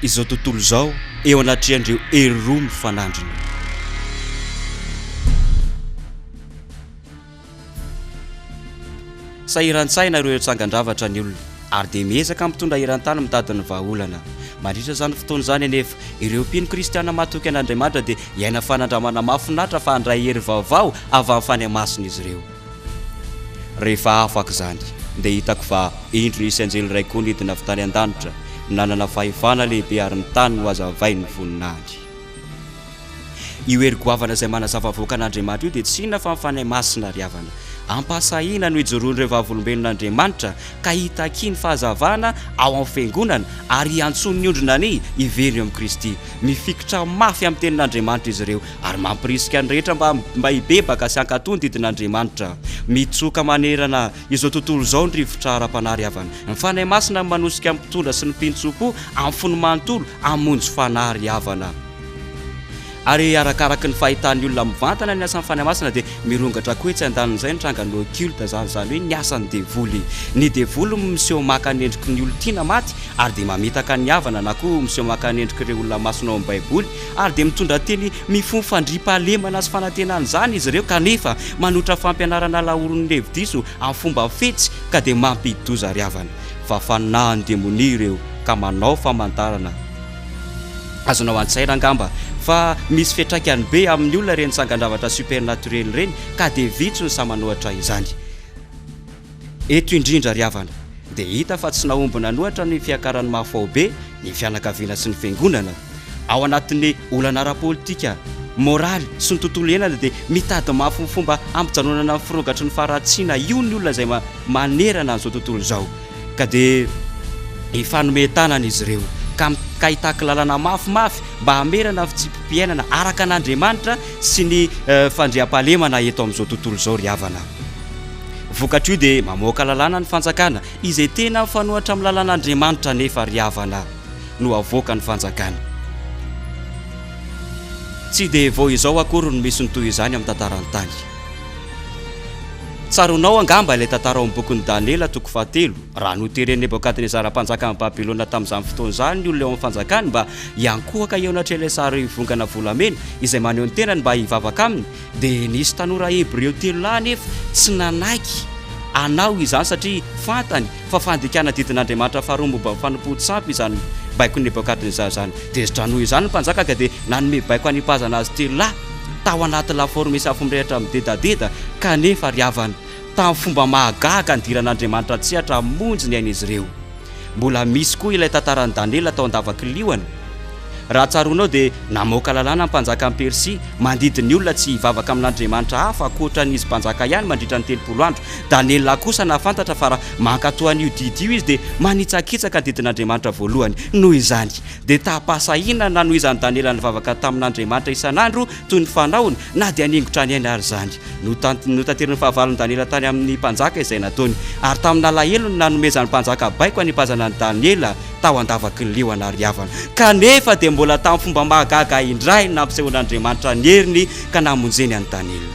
izao tontolo izao eo anatrihan'ireo hery roa mifanandrina. Sahiran-tsaina ireo tsangan-dravatra ny olona ary dia miezaka mitondra iran-tany mitadiny vahaolana. Mandritra izany fotoana izany anefa ireo mpino kristiana matoky an'Andriamanitra dia iaina fanandramana mahafinaritra fa handray hery vaovao avy amin'ny fanahy-masina izy ireo. Rehefa afaka izany dia hitako fa indro nisy anjely iray koa nidina avy tany an-danitra, nanana fahefana lehibe ary ny tany no hazavainy ny voninahitra. Io hery goavana izay manazava voaka an'Andriamanitra io dia tsy inona fa ny fanahy-masina ry havana. Ampasahina no ijoroan'ireo vavolombelon'Andriamanitra ka hitakiny fahazavana ao amin'ny fiangonana ary antsony ny ondrina ny iveriny amin'ny Kristy. Mifikitra mafy amin'ny tenin'Andriamanitra izy ireo ary mampirisika ny rehetra mba hibebaka sy hankatony didin'Andriamanitra. Mitsoka manerana izao tontolo izao ny rivotra ara-panahy ry havana. Ny fanahy-masina manosika amin'ny mpitondra sy ny mpino-tsopo amin'ny fony manontolo hamonjy fanahy ry havana. Ary arakaraky ny fahitan'ny olona mivantana ny asan'ny fanahy-masina dia mirongatra koa etsy andanin'izay ny trangan'ny occulte zany hoe ny asan'ny devoly. Ny devoly miseho maka ny endriky ny olona tiana maty ary dia mamitaka ny havana na koa miseho maka ny endriky ireo olona masina ao amin'ny baiboly ary dia mitondra teny mifono fandriam-pahalemana sy fanantenana izany izy ireo kanefa manotra fampianarana laoron'ny levidiso amin'ny fomba fetsy ka dia mampidoza ry havana. Fa fanahin'ny demonia ireo ka manao famantarana. Azonao an-tsaina angamba fa misy fiantraikany be amin'ny olona ireny tsangan-dravatra supernaturel ireny ka dia vitso ny samanohatra izany. Eto indrindra ry havana dia hita fa tsy naombona nohatra ny fiakaran'ny mahafao be ny fianakaviana sy ny fiangonana ao anatin'ny olana ara-politika, moraly sy ny tontolo iainana dia mitady mafy ny fomba ampijanonana ny firogatry ny faratsiana io ny olona izay manerana an'izao tontolo izao ka dia ifanometanana izy ireo ka hitaka lalana mafimafy mba hamerana fitsipimpiainana araka an'Andriamanitra sy ny fandriam-pahalemana eto amin'izao tontolo izao ry havana. Vokatra io dia mamoaka lalàna ny fanjakana izay tena mifanohatra amin'ny lalàn'Andriamanitra nefa ry havana no avoaka ny fanjakana. Tsy dia vao izao akory no misy ny toy izany amin'ny tantarany tany. Tsaronao angamba ilay tantara ao amin'ny bokin'ny Daniela toko 7 raha noteren'i Nebokadnezara mpanjaka amin'ny Babilôna tamin'izany fotoana izany ny olona eo amin'ny fanjakany mba hiankohaka eo anatrelay sary vongana volamena izay maneho ny tenany mba hivavaka aminy dia nisy tanora Hebreo 3 lahy nefa tsy nanaiky anao izany satria fantany fa fandikana didin'Andriamanitra faharoa momba fanompo-tsampy izany baiko Nebokadnezara izany dia zdranoho izany ny mpanjaka ka dia nanome baiko hanipazana azy 3 lahy tao anaty lafaoro misy afo mirehatra midedadeda kanefa ry havana tamin'ny fomba mahagaga ny diran'Andriamanitra tsy hatra monjy ny ain'izy ireo. Mbola misy koa ilay tantarany Daniela tao an-davakiliona. Raha tsaronao dia namoaka lalàna ny mpanjaka amin'ny Persia mandidiny olona tsy hivavaka amin'Andriamanitra hafa ankoatra n'izy mpanjaka ihany mandritra ny 3 andro. Daniela kosa nafantatra fa raha mankatoan'io didio izy dia manitsakitsaka didin'Andriamanitra voalohany noho izany dia tapasahina na noho izany Daniela nivavaka tamin'Andriamanitra isan'andro toy ny fanaony na dia haningotra ny aina ary izany. Notanteriny fahavalon'ny Daniela tany amin'ny mpanjaka izay nataony ary tamin'ny alahelo nanomezan'ny mpanjaka baiko hanipazana ny Daniela tao an-davakiliona ry havana kanefa dia mbola tamin'ny fomba mahagaga indray nampisehon'Andriamanitra ny heriny ka namonjeny an'i Daniela.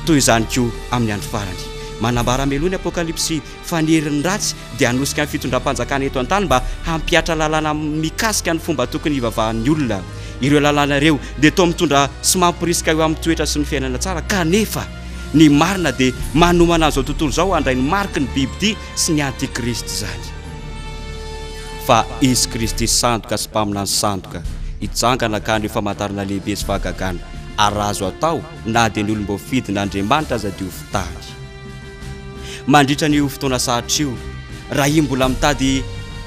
Toy izany koa amin'ny andro farany manambara meloany Apokalipsy fa ny herin'ny ratsy dia hanosika ny fitondram-panjakana eto an-tany mba hampiatra lalàna mikasika ny fomba tokony hivavahan'ny olona. Ireo lalàna ireo dia toa mitondra sy mampirisika eo amin'ny toetra sy ny fiainana tsara kanefa ny marina dia manomana an'izao tontolo izao handray ny mariky ny bibidia sy ny antikristo izany. Fa izy Kristy sandoka sy mpaminany sandoka hitsangana ka ny famantarana lehibe sy fahagagana ary azo atao na dia ny olombofidin'Andriamanitra aza dia ho fitahany. Mandritra ny fotoana sahatry io raha io mbola mitady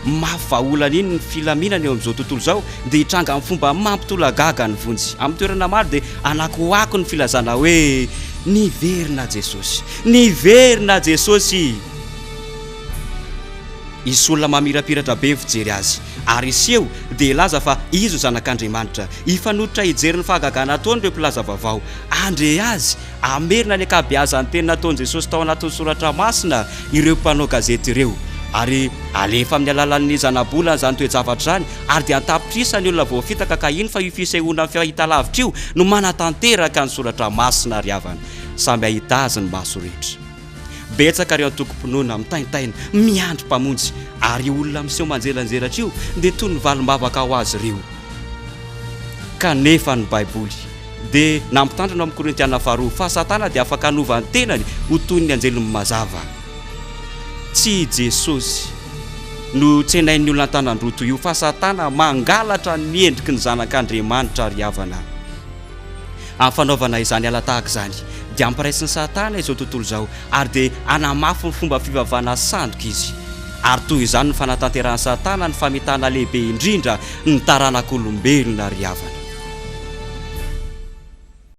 mafy vahaolana iny ny filaminana eo amin'izao tontolo izao dia hitranga amin'ny fomba mampitolagaga ny vonjy amin'ny toerana maro dia anakoako ny filazana hoe niverina Jesosy, niverina Jesosy. Isy olona mamirapiratra be fijery azy ary iseho dia laza fa izy ho zanak'Andriamanitra ifanototra hijery ny fahagagana ataony ireo mpilaza vaovao andre azy amerina ny ankabeazan'ny teny nataon'i Jesosy tao anatin'ny soratra masina ireo mpanao gazety ireo ary alefa amin'ny alalan'ny zanabolana izany toe-javatra izany ary dia antapitrisany olona voafitaka ka iny fa io fisehoana amin'ny fahitalavitra io no manatanteraka ny soratra masina ry havana samby ahita azy ny maso rehetra. betsaka reo antokom-pinoana mitaintaina miandry mpamonjy ary olona miseho manjelanjelatra io dia toy ny valim-bavaka ho azy ireo. Kanefa ny baiboly dia nampitandrina amin'ny Korintiana faharoa fa Satana dia afaka hanova ny tenany ho toy ny anjeliny mazava. Tsy Jesosy no tsenain'ny olona an-tanandroto io fa Satana mangalatra ny endriky ny zanak'Andriamanitra ary havana. Amin'ny fanaovana izany ala tahaka izany dia ampiraisiny Satana izao tontolo izao ary dia anamafy ny fomba fivavahana sandoka izy. Ary toy izany ny fanatanterahany Satana ny famitana lehibe indrindra ny taranak'olombelona ary havana.